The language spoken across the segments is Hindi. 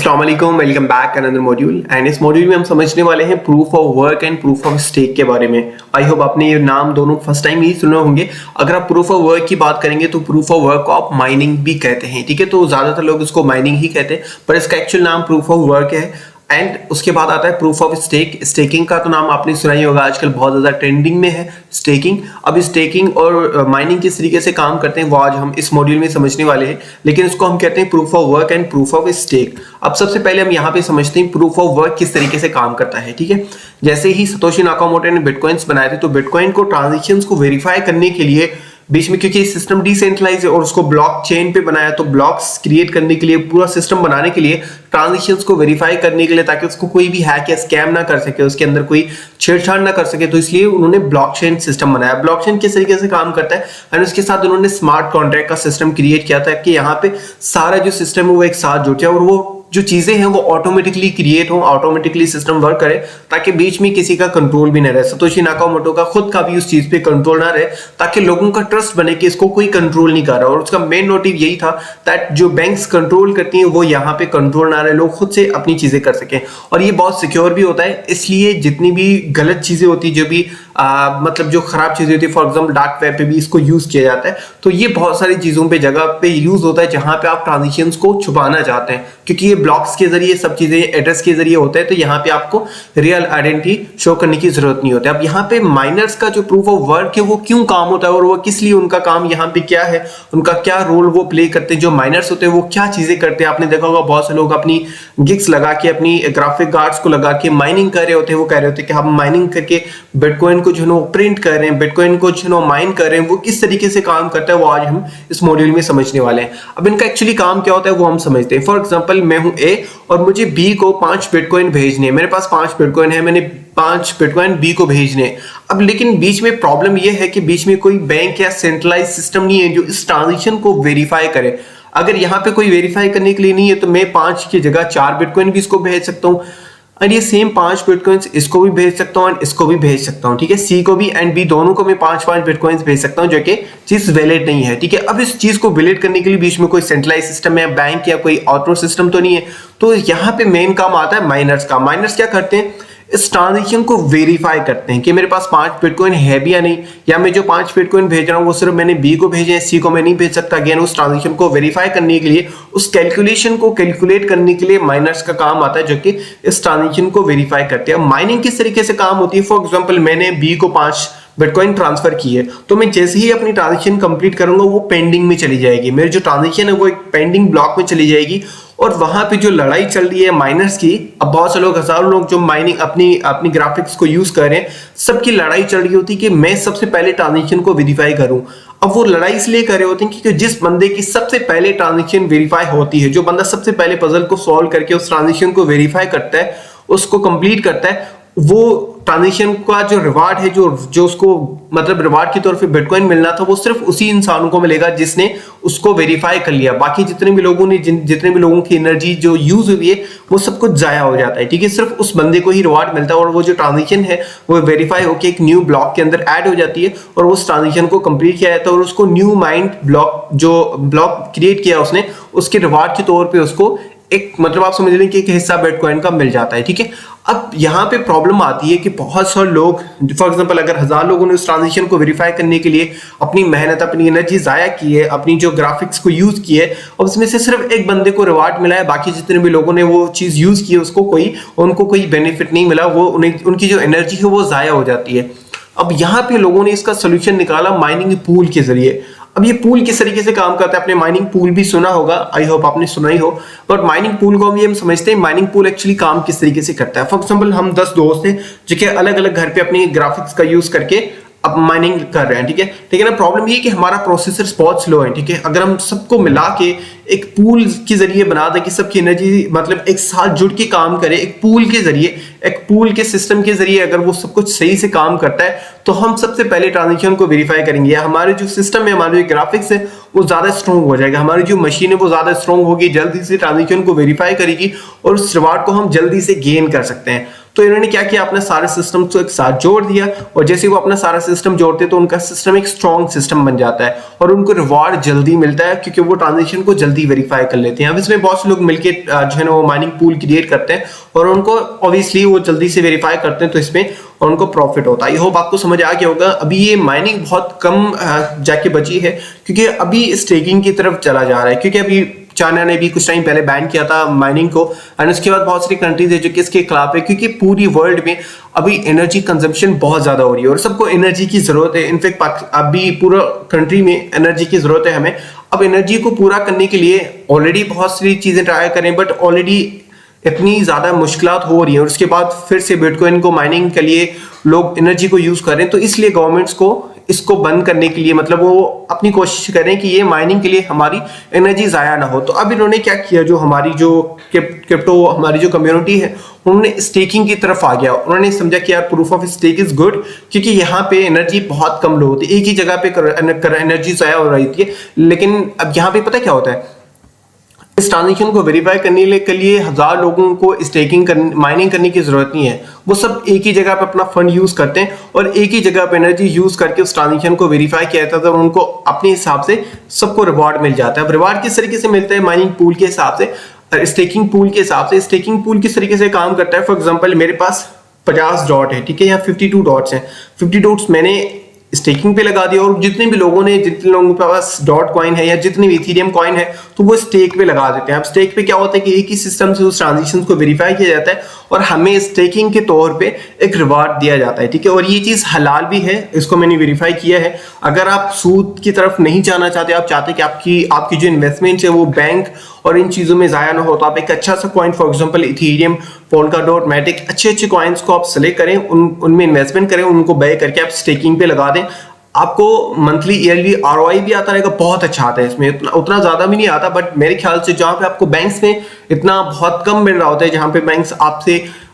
अस्सलाम वालेकुम, welcome back another module. And इस मॉड्यूल में हम समझने वाले हैं proof of work and proof of stake के बारे में। आई होप आपने ये नाम दोनों फर्स्ट टाइम ही सुने होंगे। अगर आप प्रूफ ऑफ वर्क की बात करेंगे तो प्रूफ ऑफ वर्क को आप माइनिंग भी कहते हैं, ठीक है। तो ज्यादातर लोग इसको माइनिंग ही कहते हैं, पर इसका एक्चुअल नाम प्रूफ ऑफ वर्क है। एंड उसके बाद आता है प्रूफ ऑफ स्टेक। स्टेकिंग का तो नाम आपने सुना ही होगा, आजकल बहुत ज्यादा ट्रेंडिंग में है स्टेकिंग। अब स्टेकिंग और माइनिंग किस तरीके से काम करते हैं वो आज हम इस मॉड्यूल में समझने वाले हैं, लेकिन इसको हम कहते हैं proof of work and proof of stake. अब सबसे पहले हम यहाँ पे समझते हैं प्रूफ ऑफ वर्क किस तरीके से काम करता है, ठीक है। जैसे ही सतोशी नाकामोटो ने बिटकॉइंस बनाए थे, तो बिटकॉइन को ट्रांजेक्शन्स को वेरीफाई करने के लिए बीच में, क्योंकि सिस्टम डिसेंट्रलाइज है और उसको ब्लॉकचेन पे बनाया, तो ब्लॉक्स क्रिएट करने के लिए, पूरा सिस्टम बनाने के लिए, ट्रांजेक्शन्स को वेरीफाई करने के लिए, ताकि उसको कोई भी हैक या स्कैम ना कर सके, उसके अंदर कोई छेड़छाड़ ना कर सके, तो इसलिए उन्होंने ब्लॉकचेन सिस्टम बनाया। ब्लॉकचेन किस तरीके से काम करता है, और उसके साथ उन्होंने स्मार्ट कॉन्ट्रैक्ट का सिस्टम क्रिएट किया था कि यहाँ पे सारा जो सिस्टम है वो एक साथ जुट जाए और वो जो चीजें हैं वो ऑटोमेटिकली क्रिएट हो, ऑटोमेटिकली सिस्टम वर्क करे, ताकि बीच में किसी का कंट्रोल भी ना रहे। सतोशी नाकामोटो का खुद का भी उस चीज पे कंट्रोल ना रहे, ताकि लोगों का ट्रस्ट बने कि इसको कोई कंट्रोल नहीं कर रहा। और उसका मेन मोटिव यही था दैट जो बैंक्स कंट्रोल करती हैं वो यहाँ पे कंट्रोल ना रहे, लोग खुद से अपनी चीजें कर सकें। और ये बहुत सिक्योर भी होता है, इसलिए जितनी भी गलत चीजें होती है, जो भी मतलब जो खराब चीजें होती है, फॉर एग्जाम्पल डार्क वेब पे भी इसको यूज किया जाता है। तो ये बहुत सारी चीजों पे, जगह पे यूज होता है जहां पे आप ट्रांजेक्शन्स को छुपाना चाहते हैं, क्योंकि ये ब्लॉक्स के जरिए सब चीजें एड्रेस के जरिए होता है, तो यहाँ पे आपको रियल आइडेंटिटी शो करने की जरूरत नहीं होती। अब यहाँ पे माइनर्स का जो प्रूफ ऑफ वर्क है वो क्यों काम होता है और वो किस लिए, उनका काम यहाँ पे क्या है, उनका क्या रोल वो प्ले करते हैं। जो माइनर्स होते हैं वो क्या चीजें करते हैं, आपने देखा होगा बहुत से लोग अपनी गिग्स लगा के, अपनी ग्राफिक कार्ड्स को लगा के माइनिंग कर रहे होते हैं। वो कह रहे होते हैं कि हम माइनिंग करके बिटकॉइन को जो प्रिंट कर रहे हैं, बिटकॉइन को जो माइन कर रहे हैं, वो किस तरीके से काम करता है वो आज हम इस मॉड्यूल में समझने वाले हैं। अब इनका एक्चुअली काम क्या होता है वो हम समझते हैं। फॉर एग्जांपल मैं हूं ए और मुझे बी को 5 बिटकॉइन भेजने हैं। मेरे पास 5 बिटकॉइन है, मैंने 5 बिटकॉइन बी को भेजने। अब लेकिन बीच में प्रॉब्लम यह है कि बीच में कोई बैंक या सेंट्रलाइज सिस्टम नहीं है जो इस ट्रांजेक्शन को वेरीफाई करे। अगर यहाँ पे कोई वेरीफाई करने के लिए नहीं है, तो मैं 5 की जगह 4 बिटकॉइन भी इसको भेज सकता हूँ, और ये सेम 5 बिटकॉइंस इसको भी भेज सकता हूँ और इसको भी भेज सकता हूँ, ठीक है। सी को भी एंड बी दोनों को मैं 5-5 बिटकॉइंस भेज सकता हूँ, जो कि चीज वैलिड नहीं है, ठीक है। अब इस चीज को वैलिड करने के लिए बीच में कोई सेंट्रलाइज सिस्टम या बैंक या कोई ऑटो सिस्टम तो नहीं है। तो यहाँ पे मेन काम आता है माइनर्स का। माइनर्स क्या करते हैं, इस ट्रांजेक्शन को वेरीफाई करते हैं कि मेरे पास 5 बिटकॉइन है भी या नहीं, या मैं जो 5 बिटकॉइन भेज रहा हूँ वो सिर्फ मैंने बी को भेजे हैं, सी को मैं नहीं भेज सकता। अगेन उस ट्रांजेक्शन को वेरीफाई करने के लिए, उस कैलकुलेशन को कैलकुलेट करने के लिए माइनर्स का काम आता है, जो कि इस ट्रांजेक्शन को वेरीफाई करते हैं। माइनिंग किस तरीके से काम होती है, फॉर एग्जाम्पल मैंने बी को 5 बिटकॉइन ट्रांसफर की है, तो मैं जैसे ही अपनी ट्रांजेक्शन कंप्लीट करूंगा वो पेंडिंग में चली जाएगी। मेरी जो ट्रांजेक्शन है वो एक पेंडिंग ब्लॉक में चली जाएगी, और वहां पे जो लड़ाई चल रही है माइनर्स की, अब बहुत से लोग, हजारों लोग जो माइनिंग अपनी ग्राफिक्स को यूज कर रहे हैं, सबकी लड़ाई चल रही होती है कि मैं सबसे पहले ट्रांजेक्शन को वेरीफाई करूं। अब वो लड़ाई इसलिए कर रहे होते हैं क्योंकि जिस बंदे की सबसे पहले ट्रांजेक्शन वेरीफाई होती है, जो बंदा सबसे पहले पजल को सॉल्व करके उस ट्रांजेक्शन को वेरीफाई करता है, उसको कंप्लीट करता है, वो ट्रांजेक्शन का जो रिवार्ड है, जो उसको मतलब रिवार्ड की तौर पे बिटकॉइन मिलना था, वो सिर्फ उसी इंसानों को मिलेगा जिसने उसको वेरीफाई कर लिया। बाकी जितने भी लोगों ने, जितने भी लोगों की एनर्जी जो यूज हुई है, वो सब कुछ जाया हो जाता है, ठीक है। सिर्फ उस बंदे को ही रिवार्ड मिलता है, और वो जो ट्रांजेक्शन है वो वेरीफाई होकर एक न्यू ब्लॉक के अंदर ऐड हो जाती है, और उस ट्रांजेक्शन को कंप्लीट किया जाता है, और उसको न्यू माइंड ब्लॉक, जो ब्लॉक क्रिएट किया उसने, उसके रिवार्ड के तौर पर उसको एक, मतलब आप समझ लें कि एक हिस्सा बिटकॉइन का मिल जाता है, ठीक है। अब यहाँ पे प्रॉब्लम आती है कि बहुत सारे लोग, फॉर एग्जांपल अगर 1000 लोगों ने उस ट्रांजेक्शन को वेरीफाई करने के लिए अपनी मेहनत, अपनी एनर्जी जाया की है, अपनी जो ग्राफिक्स को यूज की है, और उसमें से सिर्फ एक बंदे को रिवार्ड मिला है, बाकी जितने भी लोगों ने वो चीज यूज की है उनको कोई बेनिफिट नहीं मिला, वो उनकी जो एनर्जी है वो जाया हो जाती है। अब यहाँ पे लोगों ने इसका सोल्यूशन निकाला माइनिंग पूल के जरिए। अब ये पूल किस तरीके से काम करता है, आपने माइनिंग पूल भी सुना होगा, आई होप आपने सुना ही हो। बट माइनिंग पूल को हम समझते हैं, माइनिंग पूल एक्चुअली काम किस तरीके से करता है। फॉर एग्जांपल हम 10 दोस्त हैं जो कि अलग अलग घर पे अपनी ग्राफिक्स का यूज करके अब माइनिंग कर रहे हैं, ठीक है। लेकिन अब प्रॉब्लम ये कि हमारा प्रोसेसर बहुत स्लो है, ठीक है। अगर हम सबको मिला के एक पूल के जरिए बना दें कि सबकी एनर्जी मतलब एक साथ जुड़ के काम करे, एक पूल के जरिए, एक पूल के सिस्टम के जरिए अगर वो सब कुछ सही से काम करता है, तो हम सबसे पहले ट्रांजेक्शन को वेरीफाई करेंगे, या हमारे जो सिस्टम है, हमारे जो ग्राफिक्स है वो ज्यादा स्ट्रॉन्ग हो जाएगा, हमारी जो मशीन है वो ज्यादा स्ट्रॉन्ग होगी, जल्दी से ट्रांजेक्शन को वेरीफाई करेगी, और उस रिवार्ड को हम जल्दी से गेन कर सकते हैं। तो इन्होंने क्या किया, अपने सारे सिस्टम को एक साथ जोड़ दिया, और जैसे वो अपना सारा सिस्टम जोड़ते तो उनका सिस्टम एक स्ट्रॉन्ग सिस्टम बन जाता है और उनको रिवॉर्ड जल्दी मिलता है क्योंकि वो ट्रांजेक्शन को जल्दी वेरीफाई कर लेते हैं। अब इसमें बहुत से लोग मिलकर जो है ना वो माइनिंग पूल क्रिएट करते हैं और उनको ऑब्वियसली वो जल्दी से वेरीफाई करते हैं, तो इसमें उनको प्रॉफिट होता है। ये होप आपको समझ आ गया होगा। अभी ये माइनिंग बहुत कम जाके बची है क्योंकि अभी स्टेकिंग की तरफ चला जा रहा है, क्योंकि अभी चाइना ने भी कुछ टाइम पहले बैन किया था माइनिंग को, एंड उसके बाद बहुत सारी कंट्रीज है जो कि इसके खिलाफ है, क्योंकि पूरी वर्ल्ड में अभी एनर्जी कंजम्पशन बहुत ज्यादा हो रही है और सबको एनर्जी की जरूरत है। इनफैक्ट अभी पूरा कंट्री में एनर्जी की जरूरत है हमें। अब एनर्जी को पूरा करने के लिए ऑलरेडी बहुत सारी चीजें ट्राई करें, बट ऑलरेडी इतनी ज्यादा मुश्किलात हो रही है और उसके बाद फिर से बिटकॉइन को माइनिंग के लिए लोग एनर्जी को यूज करें, तो इसलिए गवर्नमेंट्स को इसको बंद करने के लिए मतलब वो अपनी कोशिश करें कि ये माइनिंग के लिए हमारी एनर्जी जाया ना हो। तो अब इन्होंने क्या किया, जो हमारी जो क्रिप्टो हमारी जो कम्युनिटी है उन्होंने स्टेकिंग की तरफ आ गया। उन्होंने समझा कि यार proof of stake is good, क्योंकि यहाँ पे एनर्जी बहुत कम लो होती है, एक ही जगह पे एनर्जी जाया हो रही थी। लेकिन अब यहाँ पे पता क्या होता है, इस ट्रांजेक्शन को वेरीफाई करने के लिए 1000 लोगों को स्टेकिंग माइनिंग करने की जरूरत नहीं है। वो सब एक ही जगह पे अपना फंड यूज करते हैं और एक ही जगह पे एनर्जी यूज करके उस ट्रांजेक्शन को वेरीफाई किया जाता है और उनको अपने हिसाब से सबको रिवॉर्ड मिल जाता है। रिवॉर्ड किस तरीके से मिलता है, माइनिंग पूल के हिसाब से, स्टेकिंग पूल के हिसाब से। स्टेकिंग पूल किस तरीके से काम करता है, फॉर एग्जाम्पल मेरे पास 50 डॉट है, ठीक है, यहाँ 52 डॉट्स हैं। 50 डॉट्स मैंने स्टेकिंग पे लगा दिया और जितने लोगों के पास डॉट कॉइन है या जितने भी इथेरियम कॉइन है तो वो स्टेक पे लगा देते हैं। अब स्टेक पे क्या होता है कि एक ही सिस्टम से उस ट्रांजेक्शन को वेरीफाई किया जाता है और हमें स्टेकिंग के तौर पे एक रिवार्ड दिया जाता है, ठीक है। और ये चीज हलाल भी है, इसको मैंने वेरीफाई किया है। अगर आप सूद की तरफ नहीं जाना चाहते, आप चाहते कि आपकी जो इन्वेस्टमेंट है वो बैंक और इन चीजों में जाया ना हो, तो आप एक अच्छा सा coin, for example Ethereum, Polkadot, Matic, अच्छे कॉइन्स को आप सेलेक्ट करें, उनमें इन्वेस्टमेंट करें, उनको बाय करके आप स्टेकिंग पे लगा दें। आपको मंथली ईयरली आरओआई भी आता रहेगा, बहुत अच्छा आता है। इसमें उतना ज्यादा भी नहीं आता, बट मेरे ख्याल से जहां पे आपको बैंक्स में इतना बहुत कम मिल रहा होता है, जहां पे बैंक्स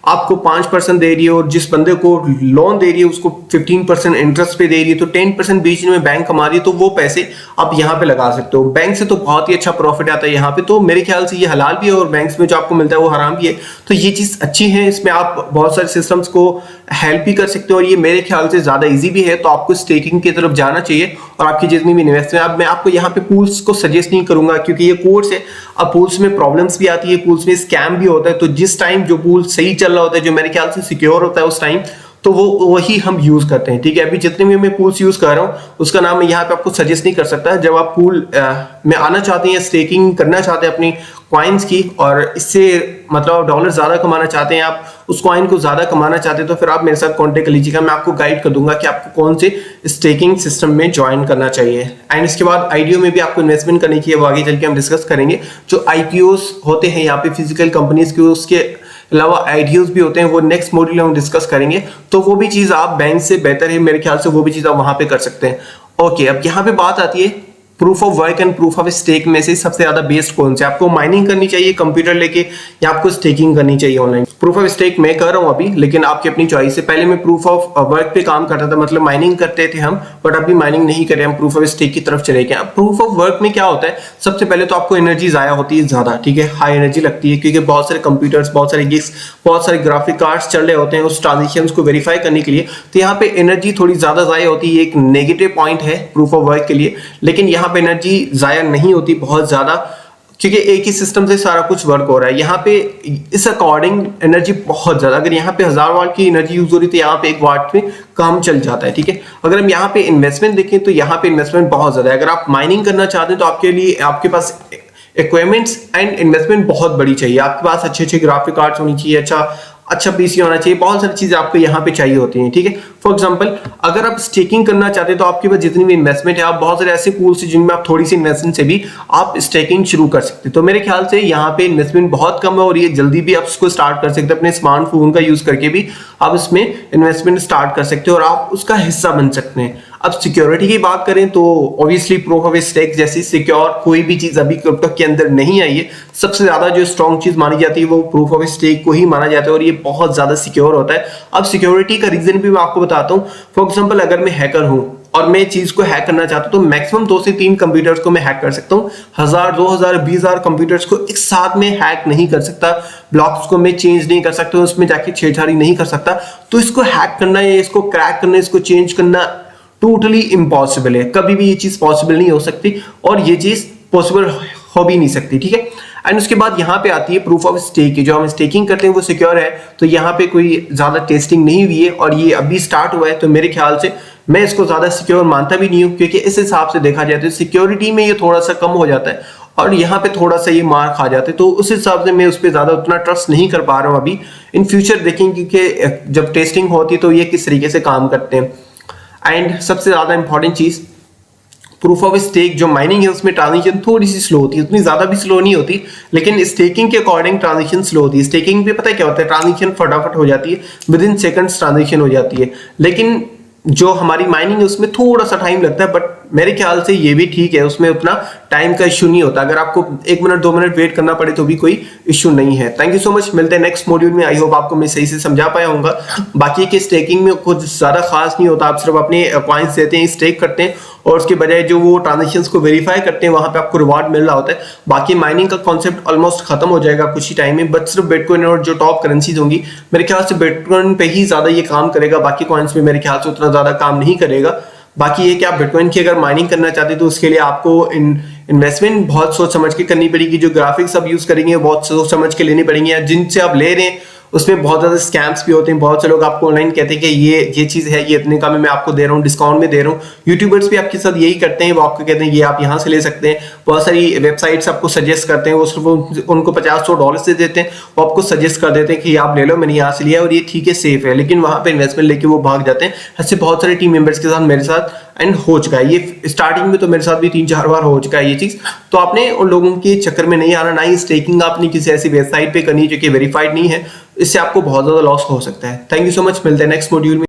आपको 5% दे रही है और जिस बंदे को लोन दे रही है उसको 15% इंटरेस्ट पे दे रही है, तो 10% बीच में बैंक कमा रही है, तो वो पैसे आप यहाँ पे लगा सकते हो। बैंक से तो बहुत ही अच्छा प्रॉफिट आता है यहाँ पे, तो मेरे ख्याल से ये हलाल भी है और बैंक्स में जो आपको मिलता है वो हराम भी है। तो ये चीज अच्छी है, इसमें आप बहुत सारे सिस्टम्स को हेल्प भी कर सकते हो और ये मेरे ख्याल से ज्यादा ईजी भी है। तो आपको स्टेकिंग की तरफ जाना चाहिए और आपकी जितनी भी इन्वेस्टमेंट, अब मैं आपको यहाँ पे पूल्स को सजेस्ट नहीं करूंगा क्योंकि ये कोर्स है। अब पूल्स में प्रॉब्लम्स भी आती है, पूल्स में स्कैम भी होता है, तो जिस टाइम जो पूल सही चल रहा होता है, जो मेरे ख्याल से सिक्योर होता है उस टाइम, तो वो वही हम यूज करते हैं, ठीक है। अभी जितने भी मैं पूल्स यूज कर रहा हूँ उसका नाम मैं यहाँ पे आपको सजेस्ट नहीं कर सकता। जब आप पूल में आना चाहते हैं, स्टेकिंग करना चाहते हैं अपनी कॉइन्स की और इससे मतलब डॉलर ज्यादा कमाना चाहते हैं, आप उस कॉइन को ज्यादा कमाना चाहते हैं, तो फिर आप मेरे साथ कांटेक्ट कर लीजिएगा। मैं आपको गाइड कर दूंगा कि आपको कौन से स्टेकिंग सिस्टम में ज्वाइन करना चाहिए। एंड इसके बाद आईडीओ में भी आपको इन्वेस्टमेंट करनी चाहिए, वो आगे चल के हम डिस्कस करेंगे। जो आईपीओस होते हैं यहाँ पे फिजिकल कंपनीज के, उसके अलावा आईडीओस भी होते हैं, वो नेक्स्ट मॉड्यूल में हम डिस्कस करेंगे। तो वो भी चीज आप बैंक से बेहतर है मेरे ख्याल से, वो भी चीज आप वहां पे कर सकते हैं। ओके, अब यहाँ पे बात आती है proof of work and proof of stake में से सबसे ज्यादा बेस्ट कौन से, आपको माइनिंग करनी चाहिए कंप्यूटर लेके या आपको स्टेकिंग करनी चाहिए ऑनलाइन। प्रूफ ऑफ स्टेक मैं कर रहा हूं अभी, लेकिन आपकी अपनी चॉइस है। पहले मैं प्रूफ ऑफ वर्क पे काम करता था, मतलब माइनिंग करते थे हम, बट अभी माइनिंग नहीं करें, हम प्रूफ ऑफ स्टेक की तरफ चले गए। प्रूफ ऑफ वर्क में क्या होता है, सबसे पहले तो आपको एनर्जी जाया होती है ज्यादा, ठीक है, हाई एनर्जी लगती है क्योंकि बहुत सारे कंप्यूटर्स, बहुत सारे गिग्स, बहुत सारे ग्राफिक कार्ड्स चल रहे होते हैं उस ट्रांजेक्शंस को वेरीफाई करने के लिए, तो यहाँ पे एनर्जी थोड़ी ज्यादा जाया होती है। एक नेगेटिव पॉइंट है प्रूफ ऑफ वर्क के लिए, लेकिन यहाँ पे एनर्जी जाया नहीं होती बहुत ज्यादा क्योंकि एक ही सिस्टम से सारा कुछ वर्क हो रहा है। यहाँ पे इस अकॉर्डिंग एनर्जी बहुत ज्यादा, अगर यहाँ पे 1000 वाट की एनर्जी यूज हो रही है तो यहाँ पे 1 वाट में काम चल जाता है, ठीक है। अगर हम यहाँ पे इन्वेस्टमेंट देखें तो यहाँ पे इन्वेस्टमेंट बहुत ज्यादा है। अगर आप माइनिंग करना चाहते हैं तो आपके लिए आपके पास इक्विपमेंट्स एंड इन्वेस्टमेंट बहुत बड़ी चाहिए। आपके पास अच्छे ग्राफिक कार्ड्स होनी चाहिए, अच्छा पीसी होना चाहिए, बहुत सारी चीजें आपको यहाँ पे चाहिए होती हैं, ठीक है। फॉर एग्जांपल अगर आप स्टेकिंग करना चाहते हैं तो आपके पास जितनी भी इन्वेस्टमेंट है, आप बहुत सारे ऐसे पूल्स हैं जिनमें आप थोड़ी सी इन्वेस्टमेंट से भी आप स्टेकिंग शुरू कर सकते हैं। तो मेरे ख्याल से यहाँ पे इन्वेस्टमेंट बहुत कम है और ये जल्दी भी आप उसको स्टार्ट कर सकते हैं। अपने स्मार्टफोन का यूज करके भी आप इसमें इन्वेस्टमेंट स्टार्ट कर सकते हो और आप उसका हिस्सा बन सकते हैं। अब सिक्योरिटी की बात करें तो ऑब्वियसली प्रूफ ऑफ स्टेक जैसी सिक्योर कोई भी चीज अभी क्रिप्टो के अंदर नहीं आई है। सबसे ज्यादा जो स्ट्रॉन्ग चीज मानी जाती है वो प्रूफ ऑफ स्टेक को ही माना जाता है और ये बहुत ज्यादा सिक्योर होता है। अब सिक्योरिटी का रीजन भी मैं आपको बताता हूँ। फॉर एग्जांपल अगर मैं हैकर हूँ और मैं चीज को हैक करना चाहता हूं तो मैक्सिमम 2 से 3 कंप्यूटर्स को मैं हैक कर सकता हूं। 1000, 2000, 20000 कंप्यूटर्स को एक साथ में हैक नहीं कर सकता। ब्लॉक्स को मैं चेंज नहीं कर सकता, उसमें जाके छेड़छाड़ी नहीं कर सकता। तो इसको हैक करना या इसको क्रैक करना, इसको चेंज करना टोटली इम्पॉसिबल है। कभी भी ये चीज पॉसिबल नहीं हो सकती और ये चीज पॉसिबल हो भी नहीं सकती, ठीक है। एंड उसके बाद यहाँ पे आती है प्रूफ ऑफ स्टेक की। जो हम स्टेकिंग करते हैं वो सिक्योर है, तो यहाँ पे कोई ज्यादा टेस्टिंग नहीं हुई है और ये अभी स्टार्ट हुआ है, तो मेरे ख्याल से मैं इसको ज्यादा सिक्योर मानता भी नहीं हूँ, क्योंकि इस हिसाब से देखा जाए तो सिक्योरिटी में ये थोड़ा सा कम हो जाता है और यहाँ पे थोड़ा सा ये मार खा जाते हैं। तो उस हिसाब से मैं उस पर ज्यादा उतना ट्रस्ट नहीं कर पा रहा हूँ अभी। इन फ्यूचर देखेंगे कि जब टेस्टिंग होती है तो ये किस तरीके से काम करते हैं। एंड सबसे ज्यादा इंपॉर्टेंट चीज, प्रूफ ऑफ स्टेक जो माइनिंग है उसमें ट्रांजिशन थोड़ी सी स्लो होती है, उतनी ज्यादा भी स्लो नहीं होती, लेकिन स्टेकिंग के अकॉर्डिंग ट्रांजिशन स्लो होती है। स्टेकिंग पे पता है क्या होता है, ट्रांजिशन फटाफट हो जाती है, विद इन सेकंड्स ट्रांजिशन हो जाती है। लेकिन जो हमारी माइनिंग है उसमें थोड़ा सा टाइम लगता है, बट मेरे ख्याल से ये भी ठीक है, उसमें उतना टाइम का इश्यू नहीं होता। अगर आपको 1 मिनट 2 मिनट वेट करना पड़े तो भी कोई इश्यू नहीं है। थैंक यू सो मच, मिलते हैं नेक्स्ट मॉड्यूल में। आई होप आपको मैं सही से समझा पाया हूँ। बाकी के स्टेकिंग में कुछ ज्यादा खास नहीं होता, आप सिर्फ अपने कॉइन्स देते हैं, स्टेक करते हैं और उसके बजाय जो वो ट्रांजेक्शंस को वेरीफाई करते हैं वहां पे आपको रिवार्ड मिल रहा होता है। बाकी माइनिंग का कॉन्सेप्ट ऑलमोस्ट खत्म हो जाएगा कुछ ही टाइम में, बट सिर्फ बिटकॉइन और जो टॉप करेंसीज होंगी मेरे ख्याल से बिटकॉइन पे ही ज्यादा ये काम करेगा, बाकी कॉइन्स में मेरे ख्याल से उतना ज्यादा काम नहीं करेगा। बाकी ये कि आप बिटकॉइन की अगर माइनिंग करना चाहते हैं तो उसके लिए आपको इन्वेस्टमेंट बहुत सोच समझ के करनी पड़ेगी। जो ग्राफिक्स आप यूज करेंगे बहुत सोच समझ के लेनी पड़ेंगी, या जिनसे आप ले रहे हैं उसमें बहुत ज्यादा स्कैम्स भी होते हैं। बहुत से लोग आपको ऑनलाइन कहते हैं कि ये चीज है, ये इतने का मैं आपको दे रहा हूँ, डिस्काउंट में दे रहा हूँ। यूट्यूबर्स भी आपके साथ यही करते हैं, वो आपको कहते हैं ये आप यहाँ से ले सकते हैं। बहुत सारी वेबसाइट्स आपको सजेस्ट करते हैं, वो सिर्फ उनको $50-100 से देते हैं, वो आपको सजेस्ट कर देते हैं कि आप ले लो, मैंने यहाँ से लिया और ये ठीक है, सेफ है, लेकिन वहां पे इन्वेस्टमेंट लेके वो भाग जाते हैं। ऐसे बहुत सारे टीम मेंबर्स के साथ मेरे साथ एंड हो चुका है। ये स्टार्टिंग में तो मेरे साथ भी 3-4 बार हो चुका है ये चीज। तो आपने उन लोगों के चक्कर में नहीं आना, ना ही स्टेकिंग आपने किसी ऐसी वेबसाइट पे करनी जो कि वेरीफाइड नहीं है, इससे आपको बहुत ज्यादा लॉस हो सकता है। थैंक यू सो मच, मिलते हैं नेक्स्ट मॉड्यूल में।